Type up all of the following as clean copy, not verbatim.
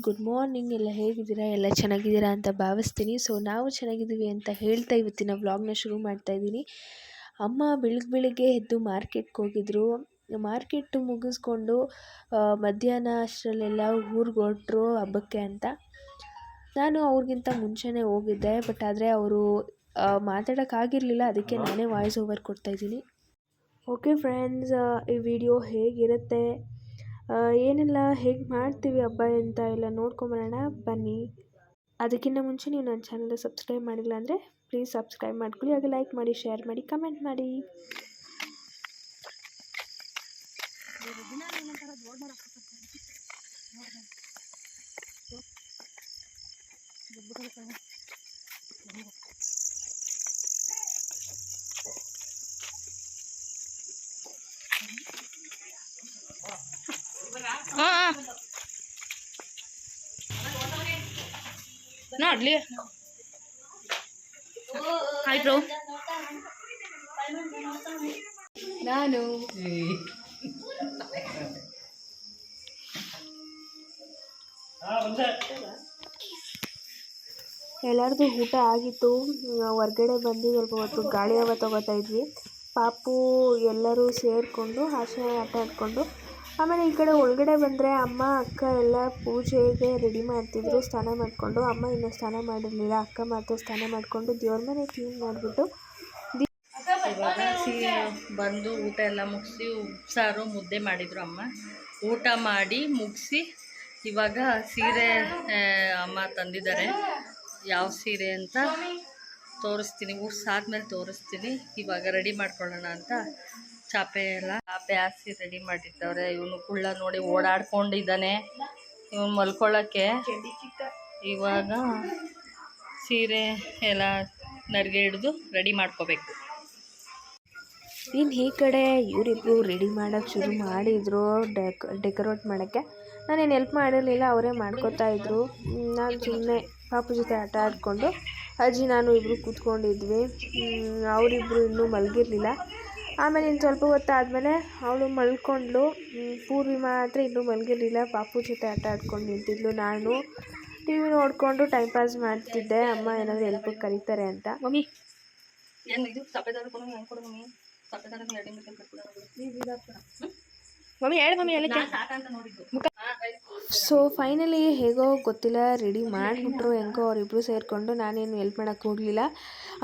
Good morning. ಎಲ್ಲ ಹೇಗಿದ್ದೀರಾ? ಎಲ್ಲ ಚೆನ್ನಾಗಿದ್ದೀರಾ ಅಂತ ಭಾವಿಸ್ತೀನಿ. ಸೊ ನಾವು ಚೆನ್ನಾಗಿದ್ದೀವಿ ಅಂತ ಹೇಳ್ತಾ ಇವತ್ತಿನ ವ್ಲಾಗ್ನ ಶುರು ಮಾಡ್ತಾ ಇದ್ದೀನಿ. ಅಮ್ಮ ಬೆಳಿಗ್ಗೆ ಎದ್ದು ಮಾರ್ಕೆಟ್ಗೆ ಹೋಗಿದ್ರು. ಮಾರ್ಕೆಟ್ ಮುಗಿಸ್ಕೊಂಡು ಮಧ್ಯಾಹ್ನ ಅಷ್ಟರಲ್ಲೆಲ್ಲ ಊರಿಗೆ ಹೊರಟ್ರು ಹಬ್ಬಕ್ಕೆ ಅಂತ. ನಾನು ಅವ್ರಿಗಿಂತ ಮುಂಚೆನೇ ಹೋಗಿದ್ದೆ, ಬಟ್ ಆದರೆ ಅವರು ಮಾತಾಡೋಕ್ಕಾಗಿರಲಿಲ್ಲ, ಅದಕ್ಕೆ ನಾನೇ ವಾಯ್ಸ್ ಓವರ್ ಕೊಡ್ತಾಯಿದ್ದೀನಿ. ಓಕೆ ಫ್ರೆಂಡ್ಸ್, ಈ ವಿಡಿಯೋ ಹೇಗಿರುತ್ತೆ, ಏನೆಲ್ಲ ಹೇಗೆ ಮಾಡ್ತೀವಿ ಹಬ್ಬ ಅಂತ ಎಲ್ಲ ನೋಡ್ಕೊಂಬರೋಣ ಬನ್ನಿ. ಅದಕ್ಕಿಂತ ಮುಂಚೆ ನೀವು ನನ್ನ ಚಾನಲ್ನ ಸಬ್ಸ್ಕ್ರೈಬ್ ಮಾಡಿಲ್ಲ ಅಂದರೆ ಪ್ಲೀಸ್ ಸಬ್ಸ್ಕ್ರೈಬ್ ಮಾಡ್ಕೊಳ್ಳಿ, ಹಾಗೆ ಲೈಕ್ ಮಾಡಿ, ಶೇರ್ ಮಾಡಿ, ಕಮೆಂಟ್ ಮಾಡಿ. ನೋಡ್ಲಿ ಹಾಯ್ ಬ್ರೋ. ನಾನು ಎಲ್ಲರದು ಊಟ ಆಗಿತ್ತು. ಹೊರ್ಗಡೆ ಬಂದು ಸ್ವಲ್ಪ ಹೊತ್ತು ಗಾಳಿ ಹವ ತಗೋತಾ ಇದ್ವಿ. ಪಾಪು ಎಲ್ಲರೂ ಸೇರಿಕೊಂಡು ಆಚೆ ಆಟ ಆಡಿಕೊಂಡು, ಆಮೇಲೆ ಈ ಕಡೆ ಒಳಗಡೆ ಬಂದರೆ ಅಮ್ಮ ಅಕ್ಕ ಎಲ್ಲ ಪೂಜೆಗೆ ರೆಡಿ ಮಾಡ್ತಿದ್ರು ಸ್ನಾನ ಮಾಡಿಕೊಂಡು. ಅಮ್ಮ ಇನ್ನೂ ಸ್ನಾನ ಮಾಡಿರಲಿಲ್ಲ, ಅಕ್ಕ ಮಾತ್ರ ಸ್ನಾನ ಮಾಡಿಕೊಂಡು ದೇವ್ರ ಮನೆ ಕ್ಲೀನ್ ಮಾಡಿಬಿಟ್ಟು ಇವಾಗ ಬಂದು ಊಟ ಎಲ್ಲ ಮುಗಿಸಿ ಉಪ್ಸಾರು ಮುದ್ದೆ ಮಾಡಿದರು ಅಮ್ಮ. ಊಟ ಮಾಡಿ ಮುಗಿಸಿ ಇವಾಗ ಸೀರೆ ಅಮ್ಮ ತಂದಿದ್ದಾರೆ. ಯಾವ ಸೀರೆ ಅಂತ ತೋರಿಸ್ತೀನಿ, ಊಟ ಸಾದ್ಮೇಲೆ ತೋರಿಸ್ತೀನಿ. ಇವಾಗ ರೆಡಿ ಮಾಡ್ಕೊಳ್ಳೋಣ ಅಂತ ಚಾಪೆ ಹಾಸಿ ರೆಡಿ ಮಾಡಿಟ್ಟವ್ರೆ. ಇವನು ಕುಳ್ಳ ನೋಡಿ ಓಡಾಡ್ಕೊಂಡಿದ್ದಾನೆ, ಇವನು ಮಲ್ಕೊಳ್ಳೋಕ್ಕೆ. ಇವಾಗ ಸೀರೆ ಎಲ್ಲ ನರಿಗೆ ಹಿಡಿದು ರೆಡಿ ಮಾಡ್ಕೋಬೇಕು. ಇನ್ನು ಈ ಕಡೆ ಇವರಿಬ್ಬರು ರೆಡಿ ಮಾಡೋಕ್ಕೆ ಶುರು ಮಾಡಿದರು, ಡೆಕೋರೇಟ್ ಮಾಡೋಕ್ಕೆ. ನಾನೇನು ಹೆಲ್ಪ್ ಮಾಡಿರಲಿಲ್ಲ, ಅವರೇ ಮಾಡ್ಕೋತಾ ಇದ್ರು. ನಾನು ಸುಮ್ಮನೆ ಪಾಪು ಜೊತೆ ಆಟ ಆಡಿಕೊಂಡು ಅಜ್ಜಿ ನಾನು ಇಬ್ಬರು ಕೂತ್ಕೊಂಡಿದ್ವಿ. ಅವರಿಬ್ಬರು ಇನ್ನೂ ಮಲಗಿರಲಿಲ್ಲ. ಆಮೇಲೆ ಇನ್ನು ಸ್ವಲ್ಪ ಹೊತ್ತಾದಮೇಲೆ ಅವಳು ಮಲ್ಕೊಂಡ್ಳು. ಪೂರ್ವಿ ಮಾತ್ರ ಇನ್ನೂ ಮಲಗಿರಲಿಲ್ಲ, ಪಾಪು ಜೊತೆ ಆಟ ಆಡ್ಕೊಂಡು ನಿಂತಿದ್ಲು. ನಾನು ಟಿ ವಿ ನೋಡಿಕೊಂಡು ಟೈಮ್ ಪಾಸ್ ಮಾಡ್ತಿದ್ದೆ. ಅಮ್ಮ ಏನಾದರೂ ಹೆಲ್ಪಿಗೆ ಕರೀತಾರೆ ಅಂತ. ಮಮ್ಮಿ ಏನು ಇದು ಸಪ್ಪೆದಾರ ಮಮ್ಮಿ ಮಮ್ಮಿ ಹೇಳಿ ಮಮ್ಮಿ ಎಲ್ಲ ಸೊ ಫೈನಲಿ ಹೇಗೋ ಗೊತ್ತಿಲ್ಲ ರೆಡಿ ಮಾಡಿಬಿಟ್ರು. ಹೆಂಗೋ ಅವರಿಬ್ಬರು ಸೇರಿಕೊಂಡು, ನಾನೇನು ಹೆಲ್ಪ್ ಮಾಡೋಕ್ಕೆ ಹೋಗಲಿಲ್ಲ.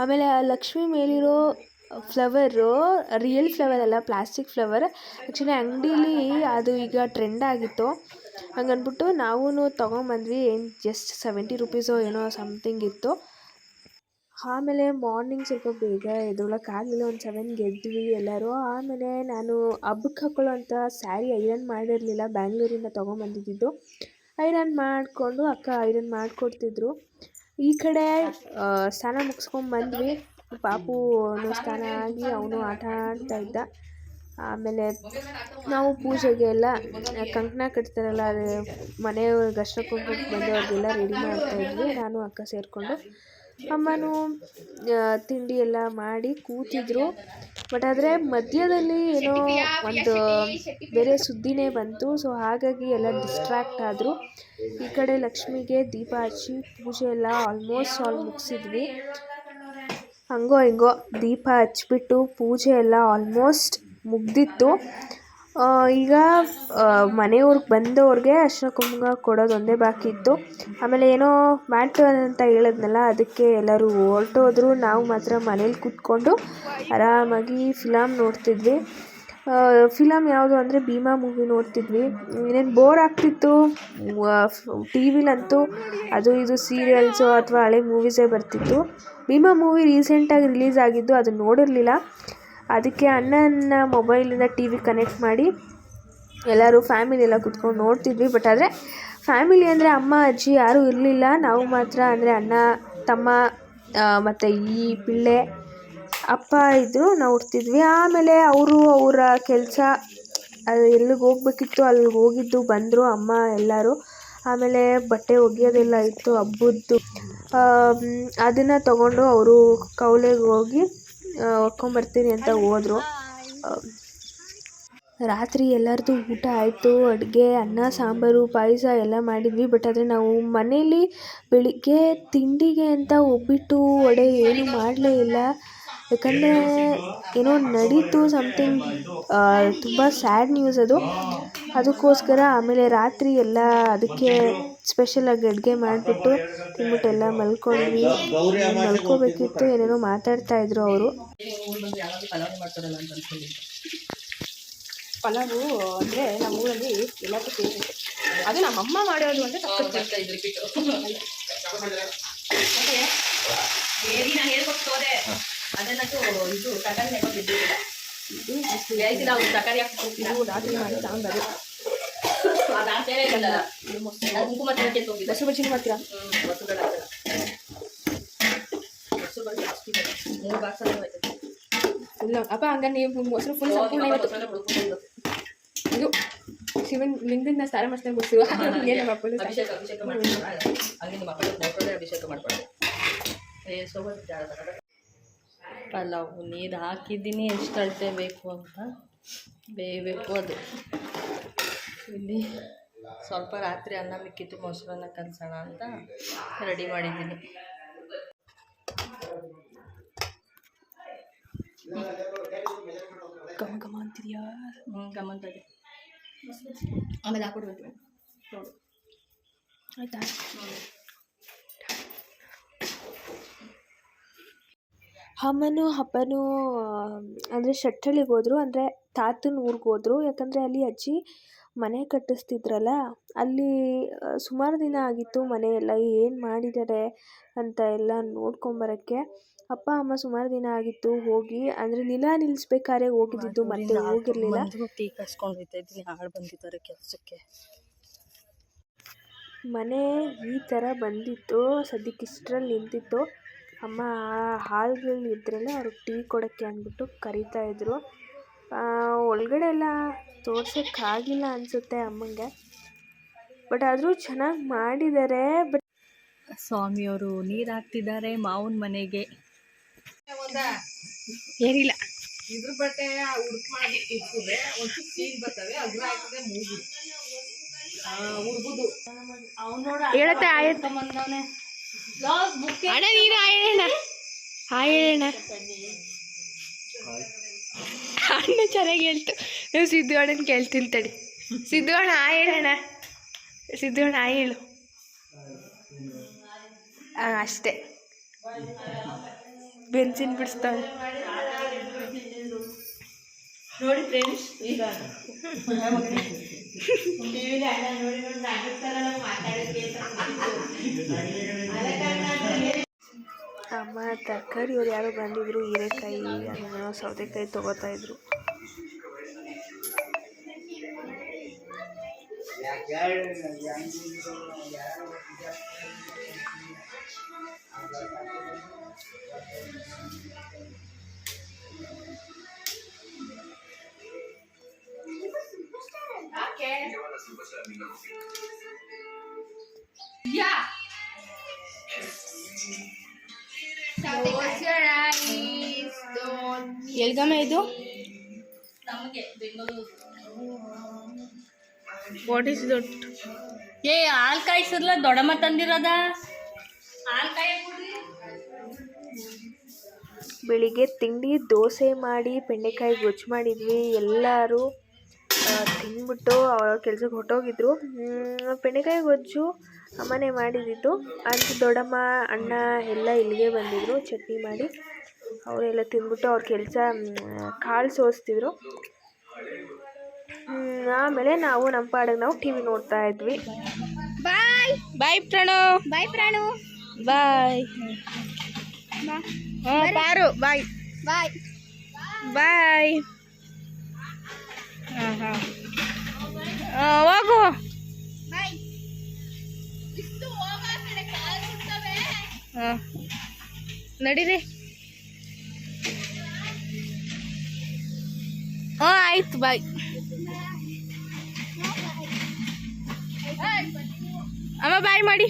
ಆಮೇಲೆ ಆ ಲಕ್ಷ್ಮಿ ಮೇಲಿರೋ ಫ್ಲವರು ರಿಯಲ್ ಫ್ಲವರ್ ಅಲ್ಲ, ಪ್ಲಾಸ್ಟಿಕ್ ಫ್ಲವರ್. ಆ್ಯಕ್ಚುಲಿ ಅಂಗಡೀಲಿ ಅದು ಈಗ ಟ್ರೆಂಡ್ ಆಗಿತ್ತು. ಹಂಗನ್ಬಿಟ್ಟು ನಾವೂ ತೊಗೊಂಬಂದ್ವಿ. ಜಸ್ಟ್ 70 ರುಪೀಸೋ ಏನೋ ಸಮಥಿಂಗ್ ಇತ್ತು. ಆಮೇಲೆ ಮಾರ್ನಿಂಗ್ ಸ್ವಲ್ಪ ಬೇಗ ಎದ್ದೇಳೋಕ್ಕಾಗಲಿಲ್ಲ, ಒಂದು 7ಗೆ ಎದ್ವಿ ಎಲ್ಲರೂ. ಆಮೇಲೆ ನಾನು ಹಬ್ಬಕ್ಕೆ ಹಾಕೊಳ್ಳೋಂಥ ಸ್ಯಾರಿ ಐರನ್ ಮಾಡಿರಲಿಲ್ಲ, ಬ್ಯಾಂಗ್ಳೂರಿಂದ ತೊಗೊಂಬಂದಿದ್ದು. ಐರನ್ ಮಾಡಿಕೊಂಡು ಅಕ್ಕ ಐರನ್ ಮಾಡಿಕೊಡ್ತಿದ್ರು. ಈ ಕಡೆ ಸ್ನಾನ ಮುಗಿಸ್ಕೊಂಬಂದ್ವಿ. ಪಾಪು ಸ್ನಾನ ಆಗಿ ಅವನು ಆಟ ಆಡ್ತಾ ಇದ್ದ. ಆಮೇಲೆ ನಾವು ಪೂಜೆಗೆ ಎಲ್ಲ ಕಂಕಣ ಕಟ್ತಾರಲ್ಲ, ಮನೆಯವ್ರಿಗೆ ಅರ್ಶಿನ ಕುಂಕುಮಕ್ಕೆ ಬಂದವ್ರಿಗೆಲ್ಲ ರೆಡಿ ಮಾಡ್ತಾಯಿದ್ವಿ, ನಾನು ಅಕ್ಕ ಸೇರಿಕೊಂಡು. ಅಮ್ಮನೂ ತಿಂಡಿ ಎಲ್ಲ ಮಾಡಿ ಕೂತಿದ್ರು. ಬಟ್ ಆದರೆ ಮಧ್ಯದಲ್ಲಿ ಏನೋ ಒಂದು ಬೇರೆ ಸುದ್ದಿನೇ ಬಂತು. ಸೊ ಹಾಗಾಗಿ ಎಲ್ಲ ಡಿಸ್ಟ್ರ್ಯಾಕ್ಟ್ ಆದರು. ಈ ಕಡೆ ಲಕ್ಷ್ಮಿಗೆ ದೀಪ ಹಚ್ಚಿ ಪೂಜೆ ಎಲ್ಲ ಆಲ್ಮೋಸ್ಟ್ ಮುಗಿಸಿದ್ವಿ. ಹಂಗೋ ಹಿಂಗೋ ದೀಪ ಹಚ್ಬಿಟ್ಟು ಪೂಜೆ ಎಲ್ಲ ಆಲ್ಮೋಸ್ಟ್ ಮುಗ್ದಿತ್ತು. ಈಗ ಮನೆಯವ್ರಿಗೆ ಬಂದವ್ರಿಗೆ ಅರ್ಶಿನ ಕುಂಕುಮ ಕೊಡೋದು ಒಂದೇ ಬಾಕಿ ಇತ್ತು. ಆಮೇಲೆ ಏನೋ ಮ್ಯಾಟು ಅಂತ ಹೇಳಿದ್ನಲ್ಲ, ಅದಕ್ಕೆ ಎಲ್ಲರೂ ಹೊರಟೋದ್ರು. ನಾವು ಮಾತ್ರ ಮನೇಲಿ ಕೂತ್ಕೊಂಡು ಆರಾಮಾಗಿ ಫಿಲಮ್ ನೋಡ್ತಿದ್ವಿ. ಫಿಲಮ್ ಯಾವುದು ಅಂದರೆ ಭೀಮಾ ಮೂವಿ ನೋಡ್ತಿದ್ವಿ. ಇನ್ನೇನು ಬೋರ್ ಆಗ್ತಿತ್ತು. ಟಿ ವಿಲಂತೂ ಅದು ಇದು ಸೀರಿಯಲ್ಸು ಅಥವಾ ಹಳೆ ಮೂವೀಸೇ ಬರ್ತಿತ್ತು. ಭೀಮಾ ಮೂವಿ ರೀಸೆಂಟಾಗಿ ರಿಲೀಸ್ ಆಗಿದ್ದು, ಅದನ್ನು ನೋಡಿರಲಿಲ್ಲ. ಅದಕ್ಕೆ ಅಣ್ಣನ ಮೊಬೈಲಿಂದ ಟಿ ವಿ ಕನೆಕ್ಟ್ ಮಾಡಿ ಎಲ್ಲರೂ ಫ್ಯಾಮಿಲಿ ಎಲ್ಲ ಕೂತ್ಕೊಂಡು ನೋಡ್ತಿದ್ವಿ. ಬಟ್ ಆದರೆ ಫ್ಯಾಮಿಲಿ ಅಂದರೆ ಅಮ್ಮ ಅಜ್ಜಿ ಯಾರೂ ಇರಲಿಲ್ಲ. ನಾವು ಮಾತ್ರ ಅಂದರೆ ಅಣ್ಣ ತಮ್ಮ ಮತ್ತು ಈ ಪಿಳ್ಳೆ ಅಪ್ಪ ಇದ್ದರು, ನೋಡ್ತಿದ್ವಿ. ಆಮೇಲೆ ಅವರು ಅವರ ಕೆಲಸ ಅದು ಎಲ್ಲಿಗೆ ಹೋಗ್ಬೇಕಿತ್ತು ಅಲ್ಲಿಗೆ ಹೋಗಿದ್ದು ಬಂದರು ಅಮ್ಮ ಎಲ್ಲರೂ. ಆಮೇಲೆ ಬಟ್ಟೆ ಒಗೆಯೋದೆಲ್ಲ ಇತ್ತು ಹಬ್ಬದ್ದು, ಅದನ್ನು ತಗೊಂಡು ಅವರು ಕೌಲೆಗೆ ಹೋಗಿ ಒಕ್ಕೊಂಬರ್ತೀನಿ ಅಂತ ಹೋದರು. ರಾತ್ರಿ ಎಲ್ಲರದು ಊಟ ಆಯಿತು. ಅಡುಗೆ ಅನ್ನ ಸಾಂಬಾರು ಪಾಯಸ ಎಲ್ಲ ಮಾಡಿದ್ವಿ. ಬಟ್ ಆದರೆ ನಾವು ಮನೇಲಿ ಬೆಳಿಗ್ಗೆ ತಿಂಡಿಗೆ ಅಂತ ಉಪ್ಪಿಟ್ಟು ವಡೆ ಏನು ಮಾಡಲೇ ಇಲ್ಲ. ಯಾಕಂದರೆ ಏನೋ ನಡೀತು ಸಮಥಿಂಗ್, ತುಂಬ ಸ್ಯಾಡ್ ನ್ಯೂಸ್ ಅದು. ಅದಕ್ಕೋಸ್ಕರ ಆಮೇಲೆ ರಾತ್ರಿ ಎಲ್ಲ ಅದಕ್ಕೆ ಸ್ಪೆಷಲಾಗಿ ಅಡುಗೆ ಮಾಡಿಬಿಟ್ಟು ತಿಂದ್ಬಿಟ್ಟು ಎಲ್ಲ ಮಲ್ಕೊಂಡ್ವಿ. ಮಲ್ಕೋಬೇಕಿತ್ತು, ಏನೇನೋ ಮಾತಾಡ್ತಾಯಿದ್ರು ಅವರು. ಪಲಾವು ಅಂದರೆ ನಮ್ಮ ಊರಲ್ಲಿ ಎಲ್ಲರಿಗೂ ಫೇವ್ರೇಟ್. ಅದು ನಮ್ಮಮ್ಮ ಮಾಡೋದು ಅಂದರೆ ತಪ್ಪು ರಿಪೀಟು. ನಾನು ಹೇಳ್ಕೊಟ್ಟೋದೆ ಅದನ್ನಂತೂ ಇದು ತರಕಾರಿ ಹಾಕೋದಿದ್ದಿಲ್ಲ. ಹೇಳ್ತಿಲ್ಲ ಅವ್ರು ತರಕಾರಿ ಹಾಕ್ತಿದ್ದು ರಾತ್ರಿ ಮಾಡಿ ಸಾಂಬಾರು ಕುಂಕುಮ ತಿನ್ನಕ್ಕೆ ಹೋಗಿದ್ದೆ. ಮೊಸರು ಬಜ್ಜಿನೂ ಮಾಡ್ತೀರಾ? ಮೊಸರುಗಳು ಹಾಕಲ್ಲ. ಮೊಸರುಗಳು ಜಾಸ್ತಿ 3 ಬಾಕ್ಸ್ ಆಯ್ತು. ಇಲ್ಲ ಅಪ್ಪ, ಹಂಗ ನೀವು ಮೊಸರು ಫುಲ್ ಸಂಪೂರ್ಣ ಇದು ಶಿವನ್ ಲಿಂಗದಿಂದ ಸ್ನಾನ ಮಾಡಿಸ್ತಾ ಗೊತ್ತಿರುವ ಅಭಿಷೇಕ ಮಾಡ್ಕೊಳ್ಳಿ. ಹಂಗೆ ನಿಮ್ಮ ಮಕ್ಕಳು ಅಭಿಷೇಕ ಮಾಡ್ಕೊಳ್ಳಿ. ಪಲಾವು ನೀರು ಹಾಕಿದ್ದೀನಿ, ಎಷ್ಟು ಅಳತೆ ಬೇಕು ಅಂತ ಬೇಯಬೇಕು. ಅದು ಇಲ್ಲಿ ಸ್ವಲ್ಪ ರಾತ್ರಿ ಅನ್ನ ಮಿಕ್ಕಿತ್ತು, ಮೊಸರನ್ನ ಕಲಸೋಣ ಅಂತ ರೆಡಿ ಮಾಡಿದ್ದೀನಿ. ಘಮ ಘಮ ಅಂತಿದೆಯಾ? ಘಮ ಅಂತದೆ. ಆಮೇಲೆ ಹಾಕ್ಬಿಡ್ಬೇಕು ನೋಡು, ಆಯಿತಾ? ಅಮ್ಮನೂ ಅಪ್ಪನೂ ಅಂದರೆ ಶೆಟ್ಟಳ್ಳಿಗೆ ಹೋದರು, ಅಂದರೆ ತಾತನ ಊರಿಗೆ ಹೋದರು. ಯಾಕಂದರೆ ಅಲ್ಲಿ ಅಜ್ಜಿ ಮನೆ ಕಟ್ಟಿಸ್ತಿದ್ರಲ್ಲ, ಅಲ್ಲಿ ಸುಮಾರು ದಿನ ಆಗಿತ್ತು ಮನೆ ಎಲ್ಲ ಏನು ಮಾಡಿದ್ದಾರೆ ಅಂತ ಎಲ್ಲ ನೋಡ್ಕೊಂಬರೋಕ್ಕೆ. ಅಪ್ಪ ಅಮ್ಮ ಸುಮಾರು ದಿನ ಆಗಿತ್ತು ಹೋಗಿ, ಅಂದರೆ ನೆಲ ನಿಲ್ಲಿಸ್ಬೇಕಾದ್ರೆ ಹೋಗಿದ್ದು, ಮತ್ತೆ ಹೋಗಿರಲಿಲ್ಲ. ಟೀ ಕಾಯಿಸ್ಕೊಂಡು ಹೋಗ್ತಾ ಇದ್ದೀನಿ, ಆಳು ಬಂದಿದ್ದಾರೆ ಕೆಲಸಕ್ಕೆ. ಮನೆ ಈ ಥರ ಬಂದಿತ್ತು, ಸದ್ಯಕ್ಕೆ ಇಷ್ಟರಲ್ಲಿ ನಿಂತಿತ್ತು. ಅಮ್ಮ ಹಾಳುಗಳು ಇದ್ರಲ್ಲ ಅವ್ರಿಗೆ ಟೀ ಕೊಡೋಕ್ಕೆ ಅಂದ್ಬಿಟ್ಟು ಕರೀತಾಯಿದ್ರು. ಒಳಗಡೆ ಎಲ್ಲ ತೋರ್ಸೋಕ್ಕಾಗಿಲ್ಲ ಅನಿಸುತ್ತೆ ಅಮ್ಮಂಗೆ, ಬಟ್ ಆದರೂ ಚೆನ್ನಾಗಿ ಮಾಡಿದ್ದಾರೆ. ಬಟ್ ಸ್ವಾಮಿಯವರು ನೀರು ಹಾಕ್ತಿದ್ದಾರೆ ಮಾವನ ಮನೆಗೆ. ಏನಿಲ್ಲ, ಇದ್ರ ಬಟ್ಟೆ ಉಡುಕ್ ಮಾಡಿ ಇಟ್ಕೊಂಡ್ರೆ ಒಂದು ಸೀನ್ ಬರ್ತವೆ, ಅದ್ರ ಹಾಕಿದ್ರೆ ಮೂಗು ಉಡ್ಬುದು. ಅವ್ನು ನೋಡ ಹೇಳತ್ತೆ ಆಯ್ತು ಬಂದವನೆ ಅಣ್ಣ, ನೀನು ಹೇಳೋಣ ಹೇಳೋಣ. ಅಣ್ಣ ಚೆನ್ನಾಗಿ ಹೇಳ್ತು. ನೀವು ಸಿದ್ದು ಅಣ್ಣನ ಕೇಳ್ತೀನಿ ತಡಿ. ಸಿದ್ದು ಅಣ್ಣ ಹೇಳೋಣ, ಸಿದ್ದು ಅಣ್ಣ ಹೇಳು. ಅಷ್ಟೇ, ಬೆನ್ಸಿನ್ ಬಿಡಿಸ್ತಾವೆ ನೋಡಿ ಫ್ರೆಂಡ್ಸ್. ಈಗ ಅಮ್ಮ ತರಕಾರಿ ಅವ್ರು ಯಾರೋ ಬಂದಿದ್ರು, ಹೀರೆಕಾಯಿ ಅದನ್ನ ಸೌತೆಕಾಯಿ ತೊಗೋತಾ ಇದ್ರು. ಎಲ್ಗಮ್ಮ ಇದು? ನಮಗೆ ಬೆಂಗಳೂರು. What is that? ಹಾಲು ಕಾಯಿಸಿರ್ಲ ದೊಡ್ಡಮ್ಮ ತಂದಿರೋದ ಹಾಲು ಕಾಯಿ. ಬೆಳಿಗ್ಗೆ ತಿಂಡಿ ದೋಸೆ ಮಾಡಿ ಬೆಂಡೆಕಾಯಿ ಗೊಜ್ಜು ಮಾಡಿದ್ವಿ. ಎಲ್ಲರೂ ತಿಂದ್ಬಿಟ್ಟು ಅವ್ರ ಕೆಲ್ಸಕ್ಕೆ ಹೊರಟೋಗಿದ್ರು. ಬೆಂಡೆಕಾಯಿ ಗೊಜ್ಜು ಅಮ್ಮನೇ ಮಾಡಿದ್ದು. ಅಂತ ದೊಡ್ಡಮ್ಮ ಅಣ್ಣ ಎಲ್ಲ ಇಲ್ಲಿಗೆ ಬಂದಿದ್ರು ಚಟ್ನಿ ಮಾಡಿ. ಅವರೆಲ್ಲ ತಿಂದ್ಬಿಟ್ಟು ಅವ್ರ ಕೆಲಸ ಕಾಳು ಸೋಸ್ತಿದ್ರು. ಆಮೇಲೆ ನಾವು ನಮ್ಮ ಪಾಡಿಗೆ ನಾವು ಟಿ ವಿ ನೋಡ್ತಾ ಇದ್ವಿ. ಬಾಯ್ ಬಾಯ್ ಪ್ರಣು. ಬಾಯ್ ಪ್ರಣು. ಬಾಯ್. ಪಾರು ಬಾಯ್. ಬಾಯ್ ಬಾಯ್. ಹಾಂ ಹೋಗು. ಹಾಂ ನಡೀರಿ. ಆಯ್ತು ಬಾಯ್. ಅಮ್ಮ ಬಾಯ್ ಮಾಡಿ.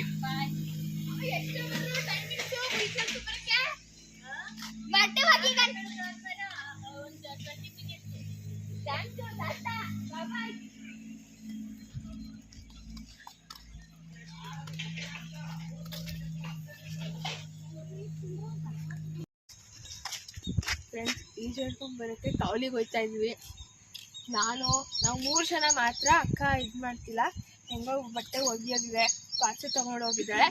ಬಟ್ಟೆ ಫ್ರೆಂಡ್ಸ್ ಈಜಾಡ್ಕೊಂಡ್ಬರೋಕ್ಕೆ ಕಾವಲಿಗೆ ಹೋಗ್ತಾ ಇದ್ವಿ. ನಾವು 3 ಜನ ಮಾತ್ರ. ಅಕ್ಕ ಇದು ಮಾಡ್ತಿಲ್ಲ, ಹೆಂಗೋ ಬಟ್ಟೆ ಒಗೆಯೋದಿದೆ, ಪಾತ್ರೆ ತೊಗೊಂಡು ಹೋಗಿದ್ದಾಳೆ.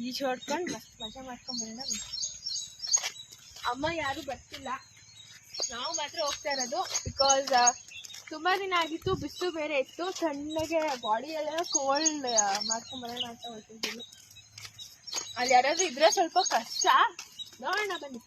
ಈಜು ಹೊಡ್ಕೊಂಡು ಮಸ್ತ್ ಮಜಾ ಮಾಡ್ಕೊಂಡು ಬರೋಣ. ಅಮ್ಮ ಯಾರೂ ಬರ್ತಿಲ್ಲ, ನಾವು ಮಾತ್ರ ಹೋಗ್ತಾ ಇರೋದು. ಬಿಕಾಸ್ ತುಂಬ ದಿನ ಆಗಿತ್ತು, ಬಿಸಿಲು ಬೇರೆ ಇತ್ತು, ಸಣ್ಣಗೆ ಬಾಡಿ ಎಲ್ಲ ಕೋಲ್ಡ್ ಮಾಡ್ಕೊಂಬರೋಣ ಅಂತ ಹೊರಟಿದ್ದೀವಿ. ಅಲ್ಲಿ ಯಾರಾದರೂ ಇದ್ರೆ ಸ್ವಲ್ಪ ಕಷ್ಟ, ನೋಡೋಣ ಬನ್ನಿ.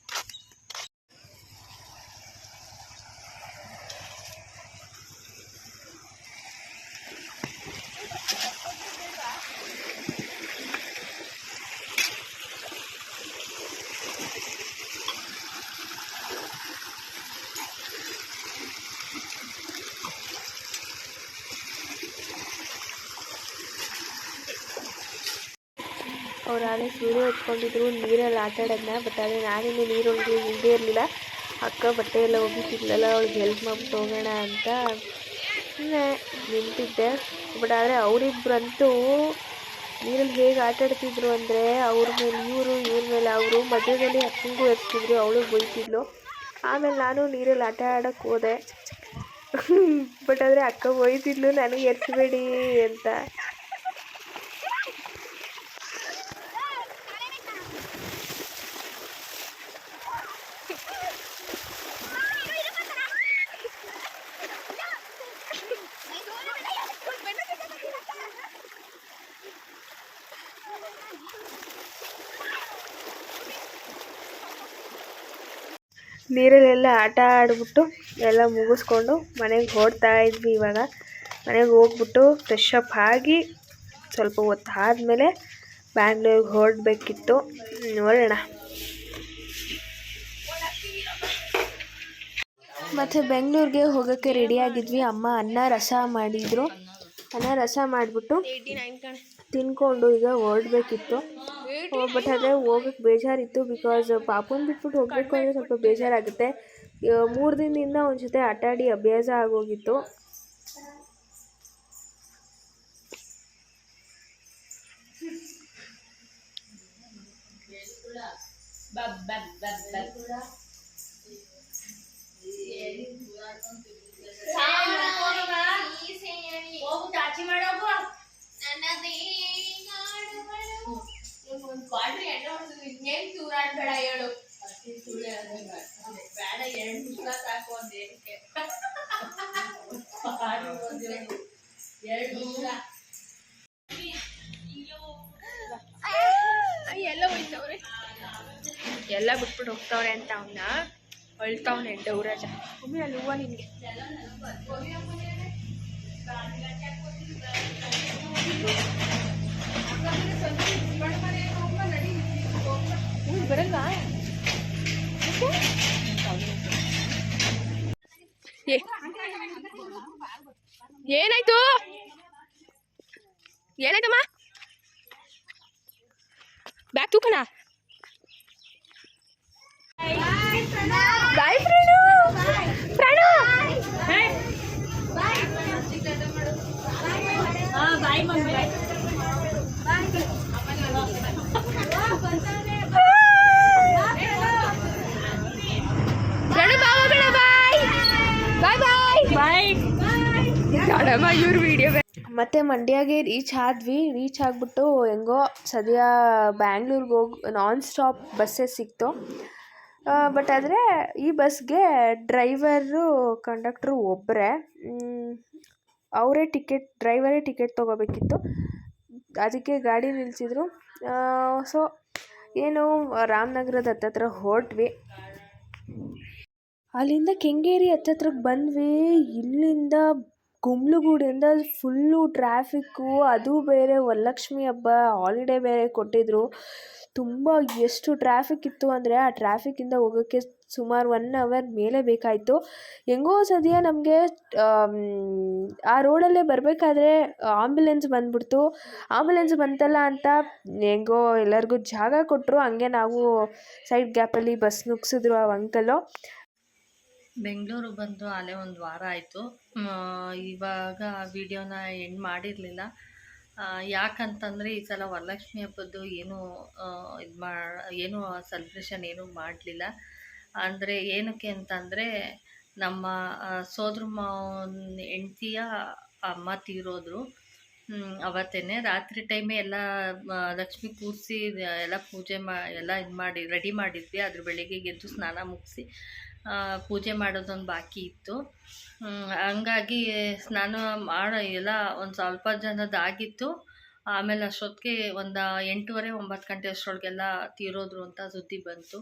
ಅವ್ರು ಆಮೇಲೆ ವೀಡಿಯೋ ಎತ್ಕೊಂಡಿದ್ರು ನೀರಲ್ಲಿ ಆಟ ಆಡೋದನ್ನ. ಬಟ್ ಆದರೆ ನಾನಿನ್ನು ನೀರೊಳಗೆ ಇಲ್ಲದೇ ಇರಲಿಲ್ಲ. ಅಕ್ಕ ಬಟ್ಟೆ ಎಲ್ಲ ಒಗಿತಿದ್ಲಲ್ಲ, ಅವಳಿಗೆ ಹೆಲ್ಪ್ ಮಾಡ್ಬಿಟ್ಟು ಹೋಗೋಣ ಅಂತ ಸುಮ್ಮನೆ ನಿಂತಿದ್ದೆ. ಬಟ್ ಆದರೆ ಅವರಿಬ್ಬರಂತೂ ನೀರಲ್ಲಿ ಹೇಗೆ ಆಟ ಆಡ್ತಿದ್ರು ಅಂದರೆ, ಅವ್ರ ಮೇಲೆ ಇವ್ರ ಮೇಲೆ ಅವರು, ಮಧ್ಯದಲ್ಲಿ ಅಕ್ಕಂಗೂ ಎರ್ತಿದ್ರು, ಅವಳು ಬೈತಿದ್ಲು. ಆಮೇಲೆ ನಾನು ನೀರಲ್ಲಿ ಆಟ ಆಡೋಕ್ಕೆ ಹೋದೆ. ಬಟ್ ಆದರೆ ಅಕ್ಕ ಬೈತಿದ್ಲು ನನಗೆ ಎರ್ಸಬೇಡಿ ಅಂತ. ನೀರಲ್ಲೆಲ್ಲ ಆಟ ಆಡಿಬಿಟ್ಟು ಎಲ್ಲ ಮುಗಿಸ್ಕೊಂಡು ಮನೆಗೆ ಹೊರಡ್ತಾ ಇದ್ವಿ. ಇವಾಗ ಮನೆಗೆ ಹೋಗ್ಬಿಟ್ಟು ಫ್ರೆಶ್ ಅಪ್ ಆಗಿ ಸ್ವಲ್ಪ ಹೊತ್ತು ಆದಮೇಲೆ ಬ್ಯಾಂಗ್ಳೂರಿಗೆ ಹೊರಡಬೇಕಿತ್ತು. ನೋಡೋಣ. ಮತ್ತು ಬೆಂಗಳೂರಿಗೆ ಹೋಗೋಕ್ಕೆ ರೆಡಿಯಾಗಿದ್ವಿ. ಅಮ್ಮ ಅನ್ನ ರಸ ಮಾಡಿದರು. ಅನ್ನ ರಸ ಮಾಡಿಬಿಟ್ಟು ತಿನ್ಕೊಂಡು ಈಗ ಹೊರಡಬೇಕಿತ್ತು. ಬಟ್ ಆದರೆ ಹೋಗೋಕ್ಕೆ ಬೇಜಾರಿತ್ತು. ಬಿಕಾಸ್ ಪಾಪುನ ಬಿಟ್ಬಿಟ್ಟು ಹೋಗಬೇಕು ಅಂದರೆ ಸ್ವಲ್ಪ ಬೇಜಾರಾಗುತ್ತೆ. 3 ದಿನದಿಂದ ಅವನ ಜೊತೆ ಆಟ ಆಡಿ ಅಭ್ಯಾಸ ಆಗೋಗಿತ್ತು. ಎಲ್ಲ ಬಿಟ್ಬಿಟ್ಟು ಹೋಗ್ತವ್ರೆ ಅಂತ ಅವನ್ನ ಅಳ್ತಾವನೆ ದೇವರಾಜ. ಒಮ್ಮೆ ಅಲ್ಲಿ ಹೂವು ನಿನಗೆ ಬರಲ್ಲ. ಏನಾಯ್ತು ಏನಾಯ್ತಮ್ಮ? ಬ್ಯಾಗ್ ತೂಕಣ. ಬಾಯ್ ಫ್ರೆಂಡು. ಪ್ರಾಣ ಬಾಯ್ ಮಮ್ಮಿ. ಇವ್ರ ವಿಡಿಯೋ ಮತ್ತೆ ಮಂಡ್ಯಗೆ ರೀಚ್ ಆಗಿಬಿಟ್ಟು ಹೆಂಗೋ ಸದ್ಯ ಬ್ಯಾಂಗ್ಳೂರ್ಗೆ ಹೋಗಿ ನಾನ್ ಸ್ಟಾಪ್ ಬಸ್ಸೇ ಸಿಕ್ತು. ಬಟ್ ಆದರೆ ಈ ಬಸ್ಗೆ ಡ್ರೈವರು ಕಂಡಕ್ಟ್ರು ಒಬ್ಬರೇ. ಡ್ರೈವರೇ ಟಿಕೆಟ್ ತೊಗೋಬೇಕಿತ್ತು. ಅದಕ್ಕೆ ಗಾಡಿ ನಿಲ್ಲಿಸಿದ್ರು. ಸೊ ಏನು ರಾಮನಗರದ ಹತ್ತತ್ರ ಹೊರಟ್ವಿ. ಅಲ್ಲಿಂದ ಕೆಂಗೇರಿ ಹತ್ತತ್ರಕ್ಕೆ ಬಂದ್ವಿ. ಇಲ್ಲಿಂದ ಗುಮ್ಲುಗೂಡಿಂದ ಫುಲ್ಲು ಟ್ರಾಫಿಕ್ಕು. ಅದು ಬೇರೆ ವರಲಕ್ಷ್ಮಿ ಹಬ್ಬ ಹಾಲಿಡೇ ಬೇರೆ ಕೊಟ್ಟಿದ್ರು. ತುಂಬ ಎಷ್ಟು ಟ್ರಾಫಿಕ್ ಇತ್ತು ಅಂದರೆ ಆ ಟ್ರಾಫಿಕ್ಕಿಂದ ಹೋಗೋಕ್ಕೆ ಸುಮಾರು 1 ಅವರ್ ಮೇಲೆ ಬೇಕಾಯಿತು. ಹೆಂಗೋ ಸದ್ಯ ನಮಗೆ ಆ ರೋಡಲ್ಲೇ ಬರಬೇಕಾದ್ರೆ ಆಂಬ್ಯುಲೆನ್ಸ್ ಬಂದ್ಬಿಡ್ತು. ಆಂಬ್ಯುಲೆನ್ಸ್ ಬಂತಲ್ಲ ಅಂತ ಹೆಂಗೋ ಎಲ್ಲರಿಗೂ ಜಾಗ ಕೊಟ್ಟರು. ಹಂಗೆ ನಾವು ಸೈಡ್ ಗ್ಯಾಪಲ್ಲಿ ಬಸ್ ನುಗ್ಸಿದ್ರು ಆ ಅಂಕಲು. ಬೆಂಗಳೂರು ಬಂದು ಅಲ್ಲೇ 1 ವಾರ ಆಯಿತು. ಇವಾಗ ವಿಡಿಯೋನ ಎಂಡ್ ಮಾಡಿರಲಿಲ್ಲ. ಯಾಕಂತಂದರೆ ಈ ಸಲ ವರಲಕ್ಷ್ಮಿ ಹಬ್ಬದ್ದು ಏನು ಸೆಲೆಬ್ರೇಷನ್ ಏನೂ ಮಾಡಲಿಲ್ಲ. ಅಂದರೆ ಏನಕ್ಕೆ ಅಂತಂದರೆ ನಮ್ಮ ಸೋದ್ರ ಮಾವನ ಹೆಂಡ್ತಿಯ ಅಮ್ಮ ತೀರೋದ್ರು. ಅವತ್ತೇ ರಾತ್ರಿ ಟೈಮೇ ಎಲ್ಲ ಲಕ್ಷ್ಮಿ ಕೂರಿಸಿ ಎಲ್ಲ ಪೂಜೆ ಎಲ್ಲ ಇದು ಮಾಡಿ ರೆಡಿ ಮಾಡಿದ್ವಿ. ಅದ್ರ ಬೆಳಿಗ್ಗೆ ಎದ್ದು ಸ್ನಾನ ಮುಗಿಸಿ ಪೂಜೆ ಮಾಡೋದೊಂದು ಬಾಕಿ ಇತ್ತು. ಹಂಗಾಗಿ ಸ್ನಾನ ಮಾಡೋ ಎಲ್ಲ ಒಂದು ಸ್ವಲ್ಪ ಜನದಾಗಿತ್ತು. ಆಮೇಲೆ ಅಷ್ಟೊತ್ತಿಗೆ ಒಂದು 8:30 9 ಗಂಟೆ ಅಷ್ಟರೊಳಗೆಲ್ಲ ತೀರೋದ್ರು ಅಂತ ಸುದ್ದಿ ಬಂತು.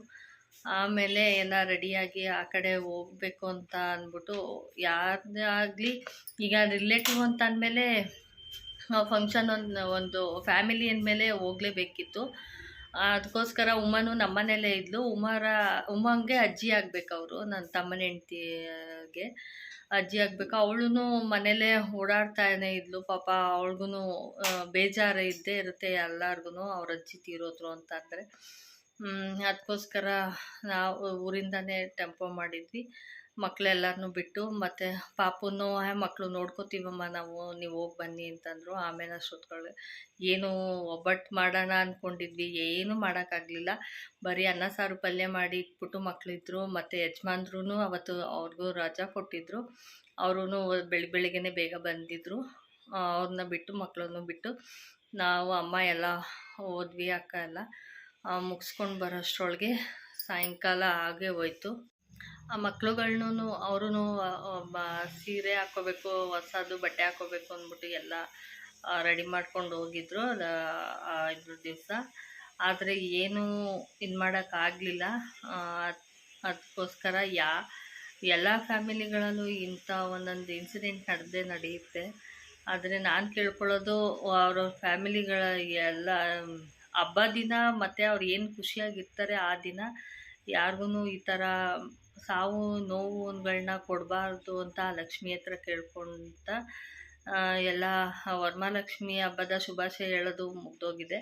ಆಮೇಲೆ ಎಲ್ಲ ರೆಡಿಯಾಗಿ ಆ ಕಡೆ ಹೋಗ್ಬೇಕು ಅಂತ ಅಂದ್ಬಿಟ್ಟು, ಯಾರದೇ ಆಗಲಿ ಈಗ ರಿಲೇಟಿವ್ ಅಂತ ಅಂದಮೇಲೆ ಫಂಕ್ಷನ್ ಒಂದು ಫ್ಯಾಮಿಲಿ ಅಂದಮೇಲೆ ಹೋಗಲೇಬೇಕಿತ್ತು. ಅದಕ್ಕೋಸ್ಕರ ಉಮ್ಮನು ನಮ್ಮನೇಲೇ ಇದ್ಲು. ಉಮ್ಮಂಗೆ ಅಜ್ಜಿ ಆಗ್ಬೇಕು, ಅವರು ನನ್ನ ತಮ್ಮನ ಹೆಂಡ್ತಿಗೆ ಅಜ್ಜಿ ಆಗಬೇಕು. ಅವಳು ಮನೇಲೇ ಓಡಾಡ್ತಾನೆ ಇದ್ಲು. ಪಾಪ ಅವಳಿಗೂ ಬೇಜಾರು ಇದ್ದೇ ಇರುತ್ತೆ ಎಲ್ಲರಿಗೂ, ಅವ್ರ ಅಜ್ಜಿ ತೀರೋದ್ರು ಅಂತಂದರೆ. ಅದಕ್ಕೋಸ್ಕರ ನಾವು ಊರಿಂದನೇ ಟೆಂಪೋ ಮಾಡಿದ್ವಿ. ಮಕ್ಕಳೆಲ್ಲರನ್ನೂ ಬಿಟ್ಟು, ಮತ್ತು ಪಾಪುನೂ ಮಕ್ಕಳು ನೋಡ್ಕೋತೀವಮ್ಮ ನಾವು, ನೀವು ಹೋಗಿ ಬನ್ನಿ ಅಂತಂದರು. ಆಮೇಲೆ ಅಷ್ಟೊತ್ಕೊಳ್ಳೆ ಏನು ಒಬ್ಬಟ್ಟು ಮಾಡೋಣ ಅಂದ್ಕೊಂಡಿದ್ವಿ, ಏನೂ ಮಾಡೋಕ್ಕಾಗಲಿಲ್ಲ. ಬರೀ ಅನ್ನ ಸಾರು ಪಲ್ಯ ಮಾಡಿ ಇಟ್ಬಿಟ್ಟು ಮಕ್ಕಳಿದ್ರು, ಮತ್ತು ಯಜಮಾನ್ರೂ ಅವತ್ತು ಅವ್ರಿಗೂ ರಜಾ ಕೊಟ್ಟಿದ್ದರು. ಅವರೂ ಬೆಳಿಗ್ಗೆನೇ ಬೇಗ ಬಂದಿದ್ದರು. ಅವ್ರನ್ನ ಬಿಟ್ಟು ಮಕ್ಕಳನ್ನು ಬಿಟ್ಟು ನಾವು ಅಮ್ಮ ಎಲ್ಲ ಹೋದ್ವಿ. ಅಕ್ಕ ಎಲ್ಲ ಮುಗಿಸ್ಕೊಂಡು ಬರೋಷ್ಟ್ರೊಳಗೆ ಸಾಯಂಕಾಲ ಆಗೇ ಹೋಯ್ತು. ಆ ಮಕ್ಳುಗಳ್ನೂ ಅವರು ಸೀರೆ ಹಾಕ್ಕೋಬೇಕು, ಹೊಸದು ಬಟ್ಟೆ ಹಾಕ್ಕೋಬೇಕು ಅಂದ್ಬಿಟ್ಟು ಎಲ್ಲ ರೆಡಿ ಮಾಡ್ಕೊಂಡು ಹೋಗಿದ್ರು ಇದ್ರ ದಿವಸ. ಆದರೆ ಏನೂ ಇದು ಮಾಡೋಕ್ಕಾಗಲಿಲ್ಲ. ಅದಕ್ಕೋಸ್ಕರ ಎಲ್ಲ ಫ್ಯಾಮಿಲಿಗಳಲ್ಲೂ ಇಂಥ ಒಂದೊಂದು ಇನ್ಸಿಡೆಂಟ್ ನಡೆಯುತ್ತೆ. ಆದರೆ ನಾನು ಕೇಳ್ಕೊಳ್ಳೋದು, ಅವ್ರವ್ರ ಫ್ಯಾಮಿಲಿಗಳ ಎಲ್ಲ ಹಬ್ಬ ದಿನ ಮತ್ತು ಅವ್ರು ಏನು ಖುಷಿಯಾಗಿರ್ತಾರೆ ಆ ದಿನ ಯಾರಿಗೂ ಈ ಥರ ಸಾವು ನೋವುಗಳನ್ನ ಕೊಡಬಾರ್ದು ಅಂತ ಲಕ್ಷ್ಮಿ ಹತ್ರ ಕೇಳ್ಕೊತ ಎಲ್ಲ ವರಮಹಾಲಕ್ಷ್ಮಿ ಹಬ್ಬದ ಶುಭಾಶಯ ಹೇಳೋದು ಮುಗ್ದೋಗಿದೆ.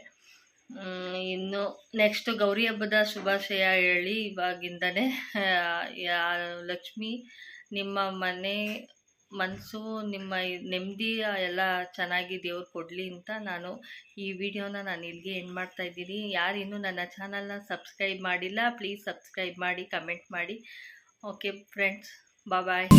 ಇನ್ನು ನೆಕ್ಸ್ಟ್ ಗೌರಿ ಹಬ್ಬದ ಶುಭಾಶಯ ಹೇಳಿ ಇವಾಗಿಂದನೇ. ಲಕ್ಷ್ಮಿ ನಿಮ್ಮ ಮನೆ ಮನಸ್ಸು, ನಿಮ್ಮ ನೆಮ್ಮದಿ ಎಲ್ಲ ಚೆನ್ನಾಗಿ ದೇವ್ರು ಕೊಡಲಿ ಅಂತ ನಾನು ಈ ವಿಡಿಯೋನ ಇಲ್ಲಿಗೆ ಎಂಡ್ ಮಾಡ್ತಾ ಇದ್ದೀನಿ. ಯಾರು ಇನ್ನೂ ನನ್ನ ಚಾನಲ್ನ ಸಬ್ಸ್ಕ್ರೈಬ್ ಮಾಡಿಲ್ಲ, ಪ್ಲೀಸ್ ಸಬ್ಸ್ಕ್ರೈಬ್ ಮಾಡಿ, ಕಮೆಂಟ್ ಮಾಡಿ. ಓಕೆ ಫ್ರೆಂಡ್ಸ್, ಬಾಯ್.